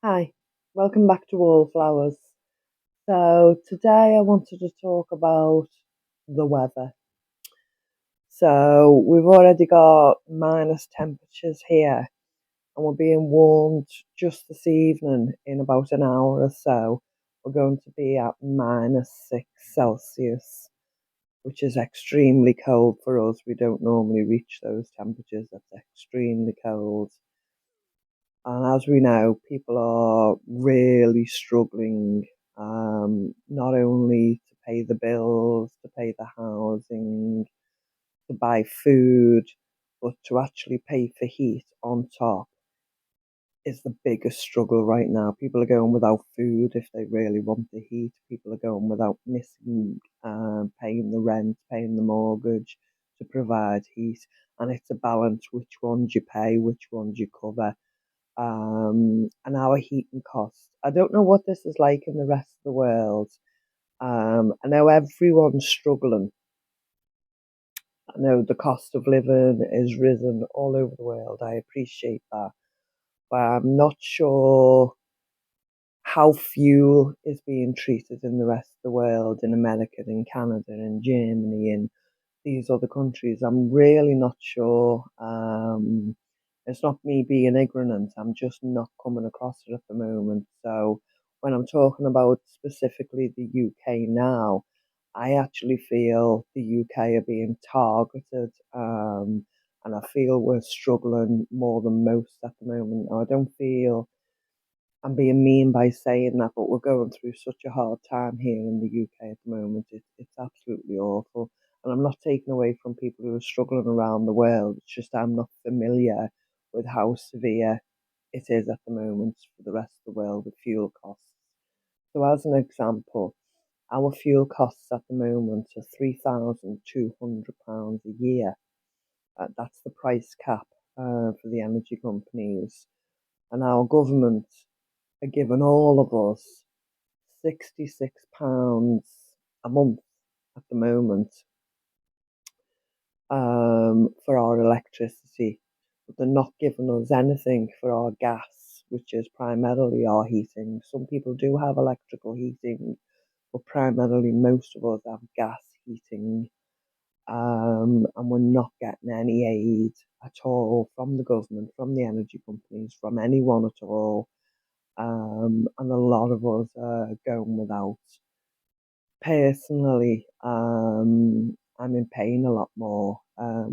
Hi, welcome back to Wallflowers. So, today I wanted to talk about the weather. So, we've already got minus temperatures here, and we're being warned just this evening in about an hour or so. We're going to be at -6 Celsius, which is extremely cold for us. We don't normally reach those temperatures. That's extremely cold. And as we know, people are really struggling, not only to pay the bills, to pay the housing, to buy food, but to actually pay for heat on top is the biggest struggle right now. People are going without food if they really want the heat. People are going without missing paying the rent, paying the mortgage to provide heat. And it's a balance which ones you pay, which ones you cover, and our heating costs. I don't know what this is like in the rest of the world. I know everyone's struggling. I know the cost of living is risen all over the world. I appreciate that. But I'm not sure how fuel is being treated in the rest of the world, in America, in Canada, in Germany, in these other countries. I'm really not sure. It's not me being ignorant. I'm just not coming across it at the moment. So when I'm talking about specifically the UK now, I actually feel the UK are being targeted, and I feel we're struggling more than most at the moment. Now, I don't feel I'm being mean by saying that, but we're going through such a hard time here in the UK at the moment. It's absolutely awful. And I'm not taking away from people who are struggling around the world. It's just I'm not familiar with how severe it is at the moment for the rest of the world with fuel costs. So, as an example, our fuel costs at the moment are £3,200 a year. That's the price cap for the energy companies. And our government are giving all of us £66 a month at the moment for our electricity, but they're not giving us anything for our gas, which is primarily our heating. Some people do have electrical heating, but primarily most of us have gas heating, and we're not getting any aid at all from the government, from the energy companies, from anyone at all. And a lot of us are going without. Personally, I'm in pain a lot more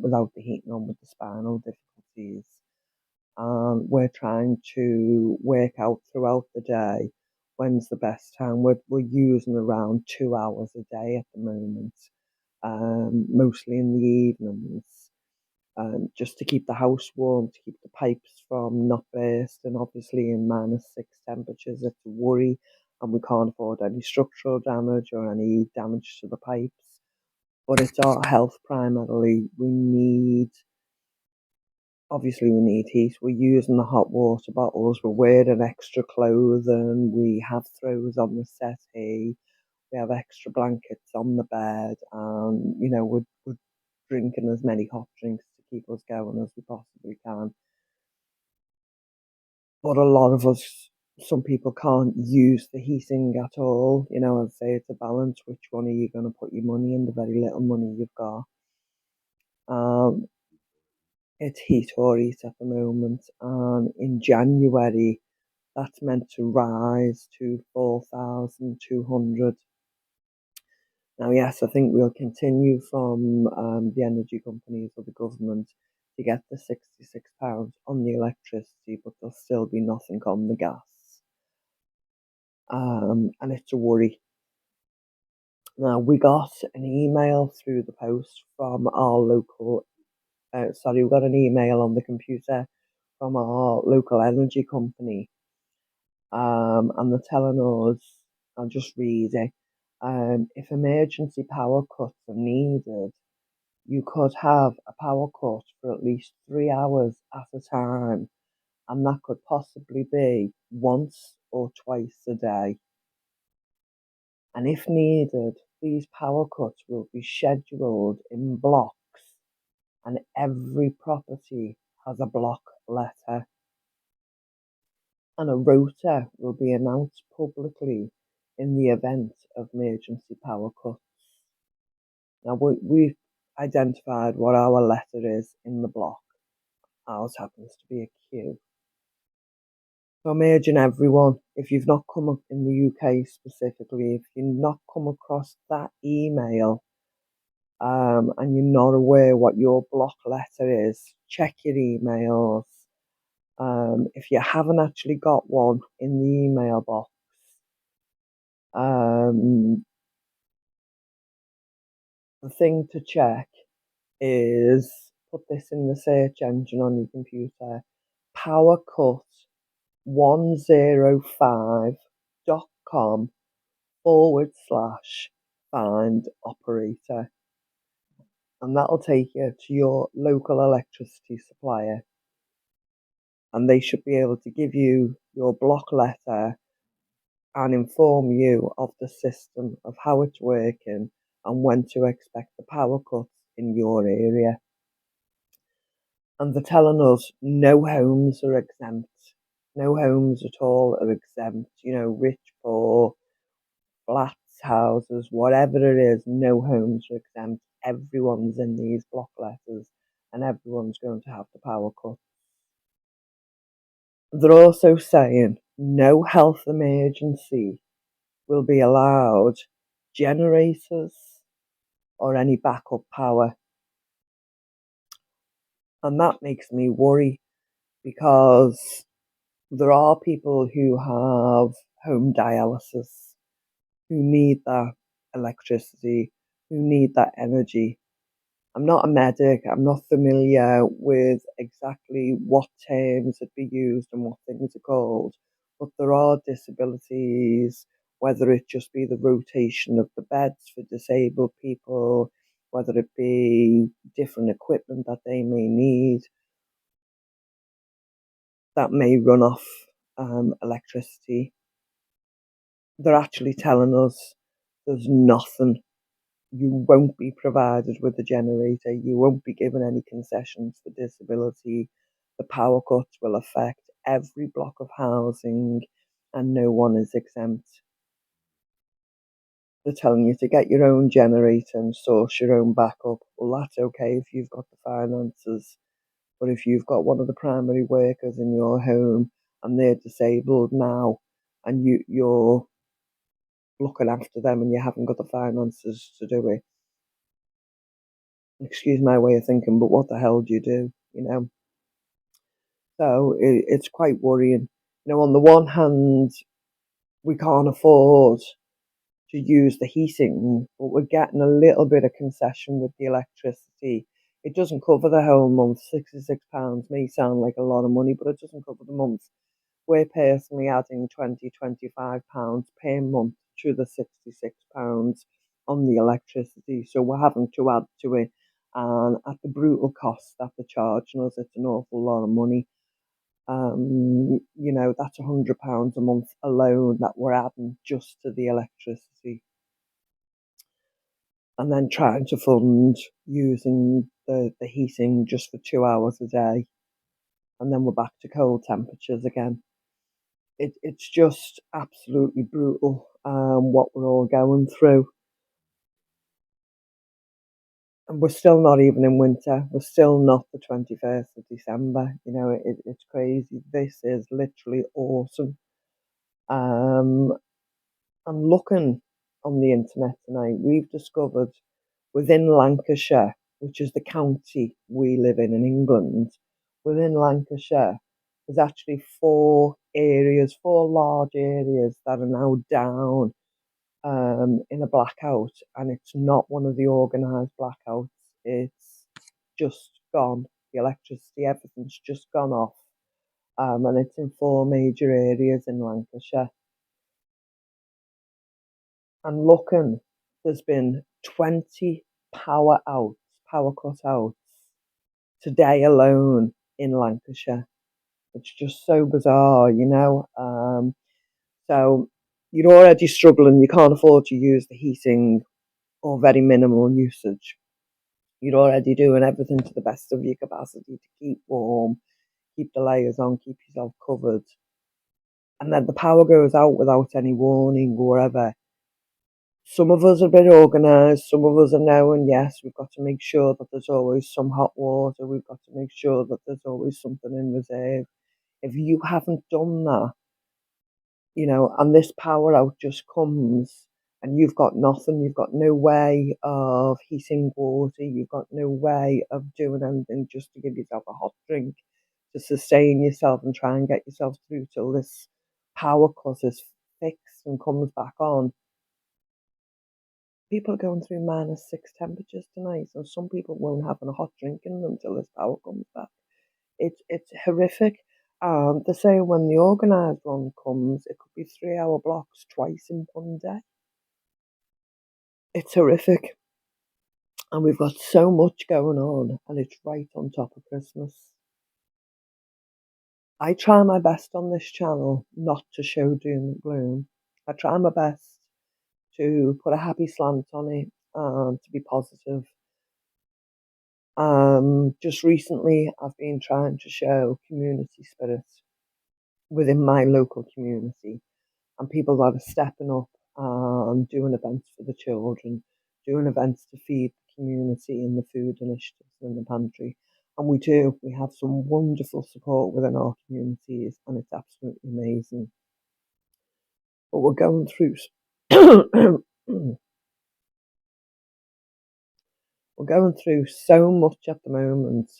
without the heating on with the spinal difficulties. We're trying to work out throughout the day when's the best time. We're using around 2 hours a day at the moment, mostly in the evenings, just to keep the house warm, to keep the pipes from not bursting. Obviously, in -6 temperatures, it's a worry, and we can't afford any structural damage or any damage to the pipes. But it's our health primarily. We need heat. We're using the hot water bottles. We're wearing extra clothing. We have throws on the settee. We have extra blankets on the bed, and we're drinking as many hot drinks to keep us going as we possibly can. But a lot of us, some people can't use the heating at all. I'd say it's a balance. Which one are you going to put your money in? The very little money you've got. Um, it's heat or eat at the moment, and in January that's meant to rise to 4,200. Now, yes, I think we'll continue from the energy companies or the government to get the £66 on the electricity, but there'll still be nothing on the gas. And it's a worry. Now, we got an email through the post from our local, we got an email on the computer from our local energy company, and they're telling us, I'll just read it, if emergency power cuts are needed, you could have a power cut for at least 3 hours at a time, and that could possibly be once or twice a day. And if needed, these power cuts will be scheduled in blocks, and every property has a block letter. and a rota will be announced publicly in the event of emergency power cuts. Now we've identified what our letter is in the block. Ours happens to be a Q. So I'm urging everyone, if you've not come up in the UK specifically, if you've not come across that email, and you're not aware what your block letter is, check your emails. If you haven't actually got one in the email box, the thing to check is put this in the search engine on your computer: powercut105.com/find operator. And that'll take you to your local electricity supplier, and they should be able to give you your block letter and inform you of the system, of how it's working, and when to expect the power cuts in your area. And they're telling us no homes are exempt. No homes at all are exempt. Rich, poor, flats, houses, whatever it is, no homes are exempt. Everyone's in these block letters, and everyone's going to have the power cut. They're also saying no health emergency will be allowed generators or any backup power. And that makes me worry, because there are people who have home dialysis, who need that electricity, who need that energy. I'm not a medic, I'm not familiar with exactly what terms would be used and what things are called, but there are disabilities, whether it just be the rotation of the beds for disabled people, whether it be different equipment that they may need, that may run off electricity. They're actually telling us there's nothing. You won't be provided with a generator. You won't be given any concessions for disability. The power cuts will affect every block of housing, and no one is exempt. They're telling you to get your own generator and source your own backup. Well, that's okay if you've got the finances. But if you've got one of the primary workers in your home and they're disabled now, and you're looking after them and you haven't got the finances to do it, excuse my way of thinking, but what the hell do you do? So it's quite worrying. On the one hand, we can't afford to use the heating, but we're getting a little bit of concession with the electricity. It doesn't cover the whole month. £66 may sound like a lot of money, but it doesn't cover the month. We're personally adding £25 per month to the £66 on the electricity, so we're having to add to it. And at the brutal cost that they're charging us, it's an awful lot of money. That's £100 a month alone that we're adding just to the electricity. And then trying to fund using the heating just for 2 hours a day. And then we're back to cold temperatures again. It's just absolutely brutal, what we're all going through. And we're still not even in winter. We're still not the 21st of December. It's crazy. This is literally autumn. And looking on the internet tonight, we've discovered within Lancashire, which is the county we live in England, within Lancashire, there's actually four large areas that are now down in a blackout, and it's not one of the organised blackouts. It's just gone. The electricity, everything's just gone off, and it's in four major areas in Lancashire. And looking, there's been 20 power cut outs today alone in Lancashire. It's just so bizarre. So you're already struggling, you can't afford to use the heating or very minimal usage. You're already doing everything to the best of your capacity to keep warm, keep the layers on, keep yourself covered. and then the power goes out without any warning or whatever. Some of us are a bit organised, some of us are knowing, yes, we've got to make sure that there's always some hot water, we've got to make sure that there's always something in reserve. If you haven't done that, and this power out just comes and you've got nothing, you've got no way of heating water, you've got no way of doing anything just to give yourself a hot drink to sustain yourself and try and get yourself through till this power cut is fixed and comes back on. People are going through -6 temperatures tonight, and some people won't have a hot drink in them till this power comes back. It's horrific. They're saying when the organised one comes, it could be 3-hour blocks twice in one day. It's horrific, and we've got so much going on, and it's right on top of Christmas. I try my best on this channel not to show doom and gloom. I try my best to put a happy slant on it and to be positive. Just recently, I've been trying to show community spirit within my local community, and people that are stepping up and doing events for the children, doing events to feed the community and the food initiatives in the pantry. And we have some wonderful support within our communities, and it's absolutely amazing. But we're going through we're going through so much at the moment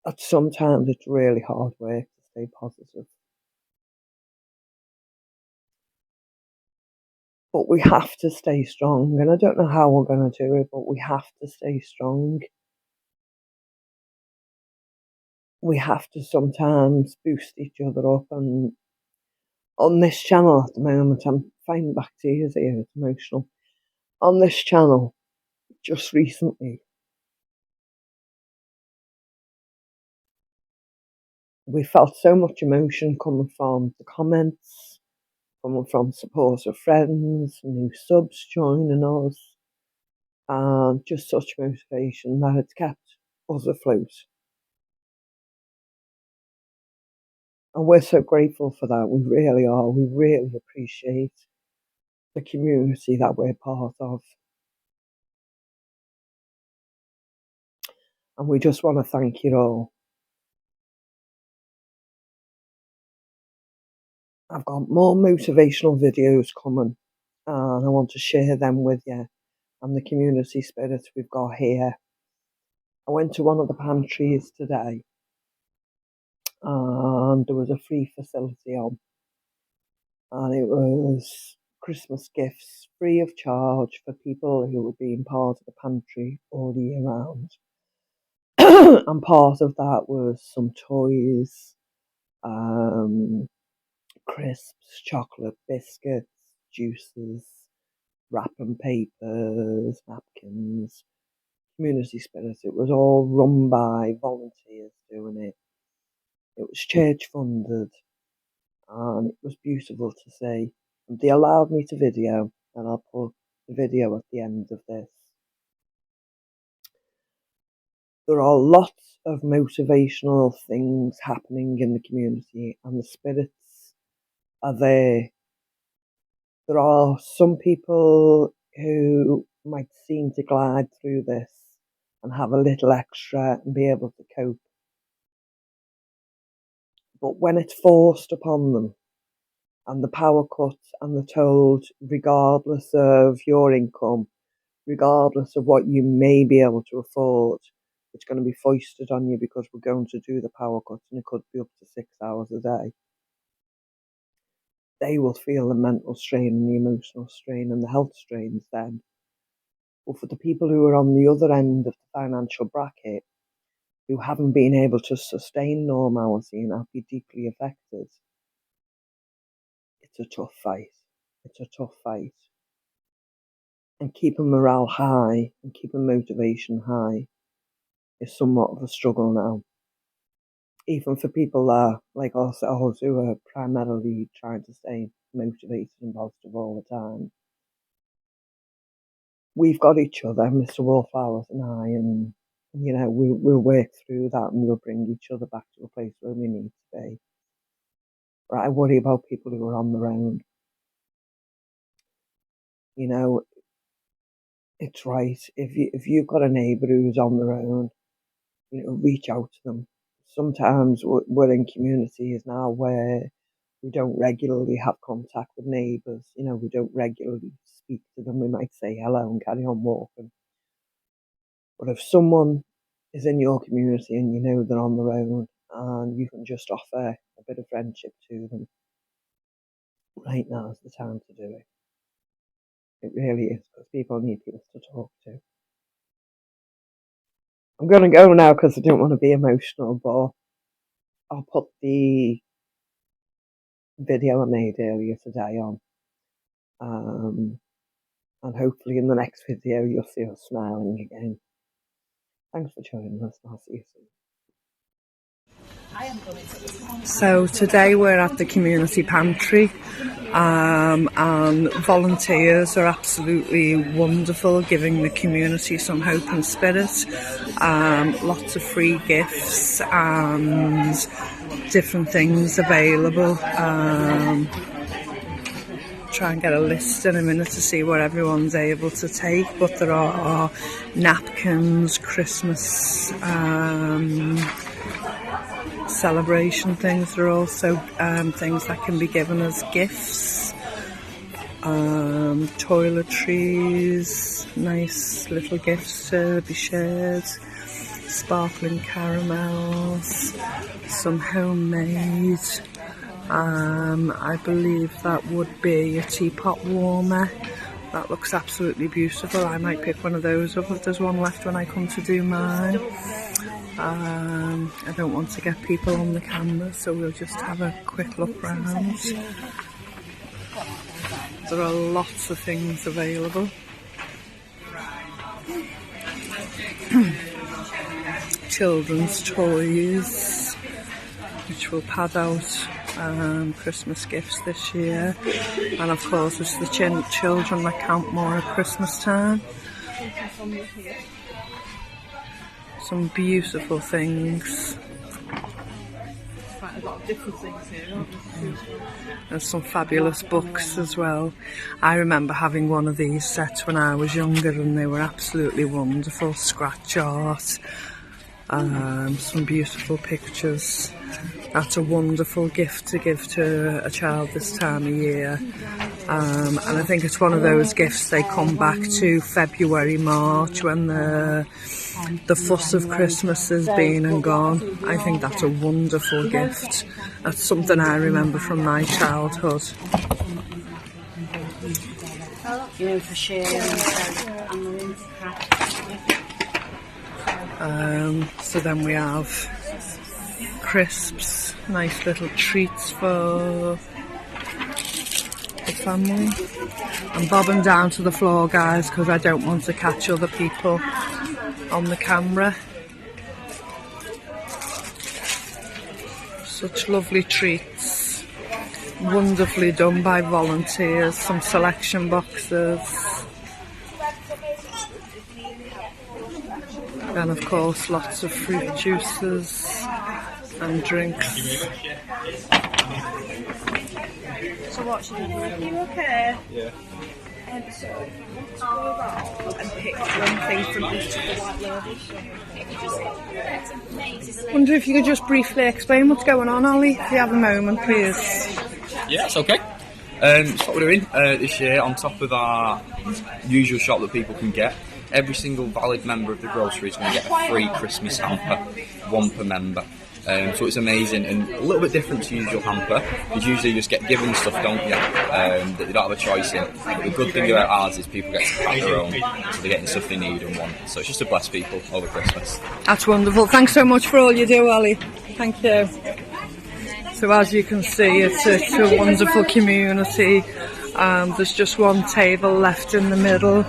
that sometimes it's really hard work to stay positive. But we have to stay strong, and I don't know how we're going to do it, but we have to stay strong. We have to sometimes boost each other up, and on this channel at the moment, I'm finding back tears here, it's emotional. On this channel, just recently, we felt so much emotion coming from the comments, coming from supportive friends, new subs joining us, and just such motivation that it's kept us afloat. And we're so grateful for that. We really are. We really appreciate the community that we're part of. And we just want to thank you all. I've got more motivational videos coming, and I want to share them with you and the community spirit we've got here. I went to one of the pantries today, and there was a free facility on, and it was Christmas gifts free of charge for people who were being part of the pantry all year round. And part of that was some toys, um, crisps, chocolate, biscuits, juices, wrapping papers, napkins, community spirit. It was all run by volunteers doing it. It was church funded, and it was beautiful to see. And they allowed me to video, and I'll put the video at the end of this. There are lots of motivational things happening in the community, and the spirits are there. There are some people who might seem to glide through this and have a little extra and be able to cope. But when it's forced upon them, and the power cut, and they're told, regardless of your income, regardless of what you may be able to afford, it's going to be foisted on you because we're going to do the power cut, and it could be up to 6 hours a day. They will feel the mental strain and the emotional strain and the health strains then. But for the people who are on the other end of the financial bracket, who haven't been able to sustain normality and have been deeply affected, it's a tough fight. It's a tough fight. And keeping morale high and keeping motivation high is somewhat of a struggle now. Even for people that, like ourselves, who are primarily trying to stay motivated and positive all the time. We've got each other, Mr. Wallflowers and I, and we'll work through that, and we'll bring each other back to a place where we need to be. Right, I worry about people who are on their own. You know, it's right. If you've got a neighbour who's on their own, you know, reach out to them. Sometimes we're in communities now where we don't regularly have contact with neighbours. You know, we don't regularly speak to them. We might say hello and carry on walking. But if someone is in your community and you know they're on their own and you can just offer a bit of friendship to them, right now is the time to do it. It really is, because people need people to talk to. I'm going to go now because I don't want to be emotional, but I'll put the video I made earlier today on. And hopefully in the next video you'll see us smiling again. Thanks for joining us. I'll see you soon. So today we're at the community pantry, and volunteers are absolutely wonderful, giving the community some hope and spirit. Lots of free gifts and different things available. Try and get a list in a minute to see what everyone's able to take, but there are napkins, Christmas celebration things. There are also things that can be given as gifts, toiletries, nice little gifts to be shared, sparkling caramels, some homemade. I believe that would be a teapot warmer. That looks absolutely beautiful. I might pick one of those up if there's one left when I come to do mine. I don't want to get people on the camera, so we'll just have a quick look round. There are lots of things available. Children's toys, which will pad out Christmas gifts this year, and of course it's the children that count more at Christmas time. Some beautiful things. Quite a lot of different things here, aren't there? There's some fabulous books as well. I remember having one of these sets when I was younger and they were absolutely wonderful. Scratch art, some beautiful pictures. That's a wonderful gift to give to a child this time of year. And I think it's one of those gifts they come back to February, March, when the fuss of Christmas has been and gone. I think that's a wonderful gift. That's something I remember from my childhood. You know, for sharing so then we have crisps, nice little treats for the family. I'm bobbing down to the floor, guys, because I don't want to catch other people on the camera. Such lovely treats, wonderfully done by volunteers. Some selection boxes, and of course lots of fruit juices and drinks. So what's your name? Are you okay? Yeah. So go around and pick one thing from each of the white labels. Wonder if you could just briefly explain what's going on, Ollie, if you have a moment, please. Yeah, it's okay. That's what we're doing this year. On top of our usual shop that people can get, every single valid member of the grocery is going to get a free Christmas hamper, one per member. So it's amazing and a little bit different to usual hamper, because usually you just get given stuff, don't you, that they don't have a choice in. But the good thing about ours is people get to pack their own, so they're getting stuff they need and want. So it's just to bless people over Christmas. That's wonderful. Thanks so much for all you do, Ollie. Thank you. So as you can see, it's a wonderful community. There's just one table left in the middle.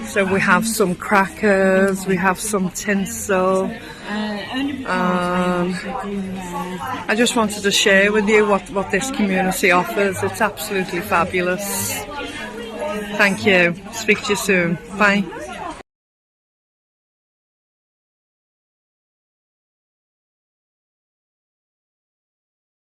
So we have some crackers, we have some tinsel. I just wanted to share with you what this community offers. It's absolutely fabulous. Thank you. Speak to you soon. Bye.